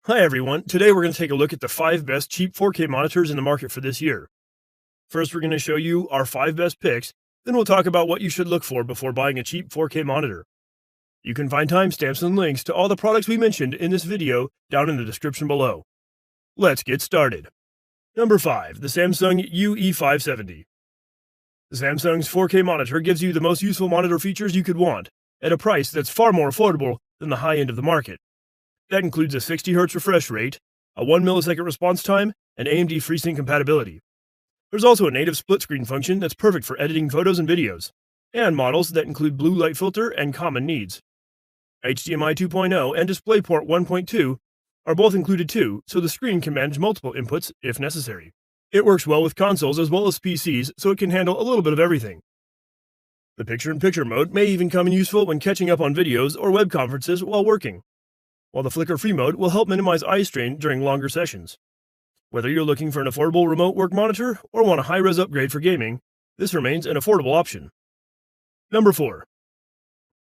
Hi everyone, today we're going to take a look at the 5 best cheap 4K monitors in the market for this year. First we're going to show you our 5 best picks, then we'll talk about what you should look for before buying a cheap 4K monitor. You can find timestamps and links to all the products we mentioned in this video down in the description below. Let's get started. Number 5, the Samsung UE570. The Samsung's 4K monitor gives you the most useful monitor features you could want, at a price that's far more affordable than the high end of the market. That includes a 60Hz refresh rate, a 1 millisecond response time, and AMD FreeSync compatibility. There's also a native split screen function that's perfect for editing photos and videos, and models that include blue light filter and common needs. HDMI 2.0 and DisplayPort 1.2 are both included too, so the screen can manage multiple inputs if necessary. It works well with consoles as well as PCs, so it can handle a little bit of everything. The picture-in-picture mode may even come in useful when catching up on videos or web conferences while working, while the flicker-free mode will help minimize eye strain during longer sessions. Whether you're looking for an affordable remote work monitor or want a high-res upgrade for gaming, this remains an affordable option. Number 4.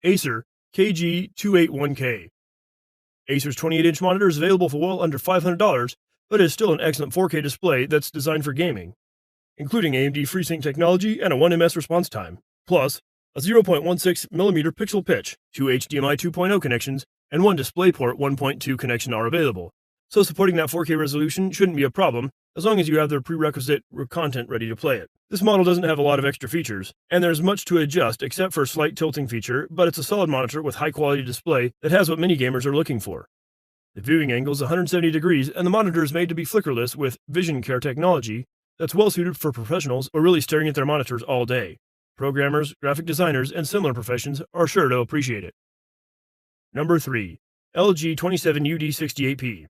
Acer KG281K. Acer's 28-inch monitor is available for well under $500, but is still an excellent 4K display that's designed for gaming, including AMD FreeSync technology and a 1ms response time, plus a 0.16mm pixel pitch, 2 HDMI 2.0 connections, and 1 DisplayPort 1.2 connection are available, so supporting that 4K resolution shouldn't be a problem as long as you have the prerequisite content ready to play it. This model doesn't have a lot of extra features, and there's much to adjust except for a slight tilting feature, but it's a solid monitor with high quality display that has what many gamers are looking for. The viewing angle is 170 degrees, and the monitor is made to be flickerless with Vision Care technology that's well suited for professionals or really staring at their monitors all day. Programmers, graphic designers, and similar professions are sure to appreciate it. Number 3. LG 27UD68P.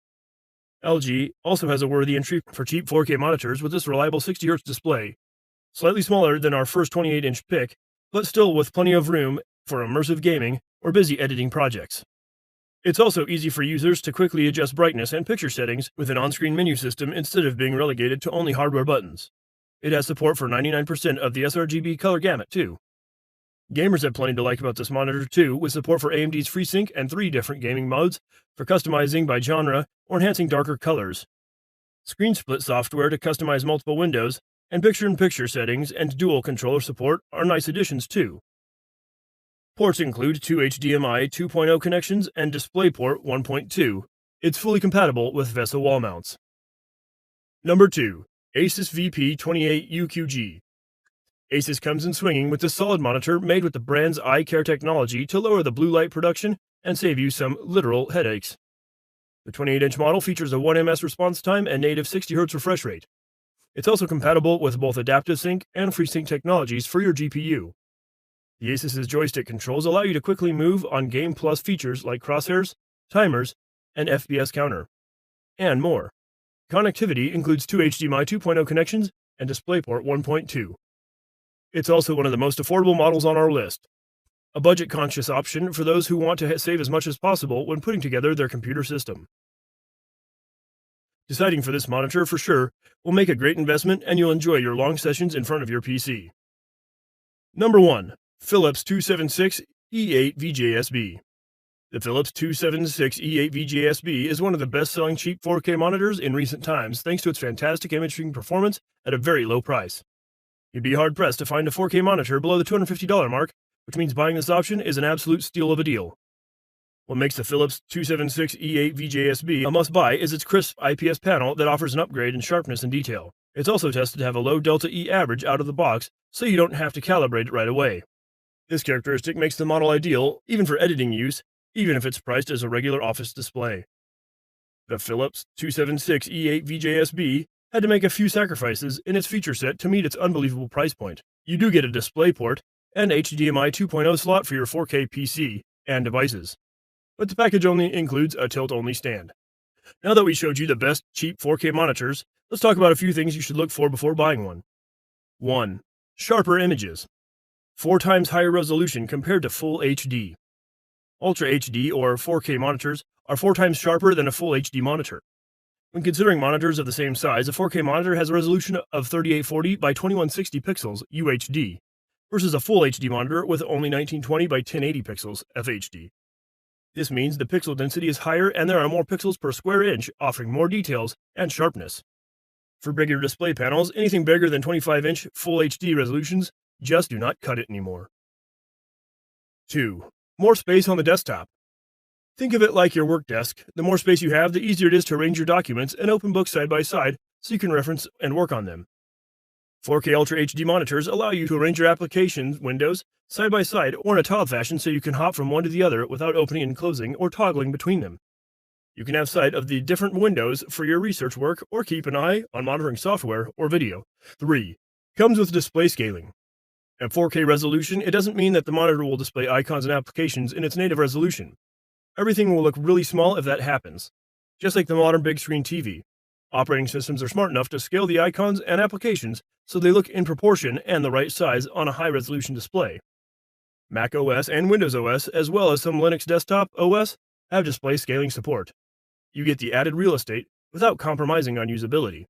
LG also has a worthy entry for cheap 4K monitors with this reliable 60Hz display, slightly smaller than our first 28-inch pick, but still with plenty of room for immersive gaming or busy editing projects. It's also easy for users to quickly adjust brightness and picture settings with an on-screen menu system instead of being relegated to only hardware buttons. It has support for 99% of the sRGB color gamut too. Gamers have plenty to like about this monitor too, with support for AMD's FreeSync and 3 different gaming modes for customizing by genre or enhancing darker colors, screen split software to customize multiple windows, and picture-in-picture settings and dual controller support are nice additions too. Ports include 2 HDMI 2.0 connections and DisplayPort 1.2. It's fully compatible with VESA wall mounts. Number 2. ASUS VP28UQG. ASUS comes in swinging with this solid monitor made with the brand's eye care technology to lower the blue light production and save you some literal headaches. The 28-inch model features a 1ms response time and native 60Hz refresh rate. It's also compatible with both adaptive sync and FreeSync technologies for your GPU. The ASUS's joystick controls allow you to quickly move on Game Plus features like crosshairs, timers, and FPS counter, and more. Connectivity includes 2 HDMI 2.0 connections and DisplayPort 1.2. It's also one of the most affordable models on our list, a budget-conscious option for those who want to save as much as possible when putting together their computer system. Deciding for this monitor for sure will make a great investment and you'll enjoy your long sessions in front of your PC. Number 1. Philips 276 E8 VJSB. The Philips 276 E8 VJSB is one of the best-selling cheap 4K monitors in recent times thanks to its fantastic imaging performance at a very low price. You'd be hard-pressed to find a 4K monitor below the $250 mark, which means buying this option is an absolute steal of a deal. What makes the Philips 276 E8 VJSB a must-buy is its crisp IPS panel that offers an upgrade in sharpness and detail. It's also tested to have a low delta E average out of the box, so you don't have to calibrate it right away. This characteristic makes the model ideal even for editing use, even if it's priced as a regular office display. The Philips 276 E8 VJSB had to make a few sacrifices in its feature set to meet its unbelievable price point. You do get a DisplayPort and HDMI 2.0 slot for your 4K PC and devices, but the package only includes a tilt-only stand. Now that we showed you the best cheap 4K monitors, let's talk about a few things you should look for before buying one. 1. Sharper images. 4 times higher resolution compared to Full HD. Ultra HD or 4K monitors are 4 times sharper than a Full HD monitor. When considering monitors of the same size, a 4K monitor has a resolution of 3840 by 2160 pixels UHD, versus a Full HD monitor with only 1920 by 1080 pixels FHD. This means the pixel density is higher and there are more pixels per square inch, offering more details and sharpness. For bigger display panels, anything bigger than 25-inch Full HD resolutions just do not cut it anymore. 2. More space on the desktop. Think of it like your work desk. The more space you have, the easier it is to arrange your documents and open books side by side so you can reference and work on them. 4K Ultra HD monitors allow you to arrange your application windows side by side or in a tile fashion so you can hop from one to the other without opening and closing or toggling between them. You can have sight of the different windows for your research work or keep an eye on monitoring software or video. 3. Comes with display scaling. At 4K resolution, it doesn't mean that the monitor will display icons and applications in its native resolution. Everything will look really small if that happens. Just like the modern big screen TV, operating systems are smart enough to scale the icons and applications so they look in proportion and the right size on a high-resolution display. Mac OS and Windows OS, as well as some Linux desktop OS, have display scaling support. You get the added real estate without compromising on usability.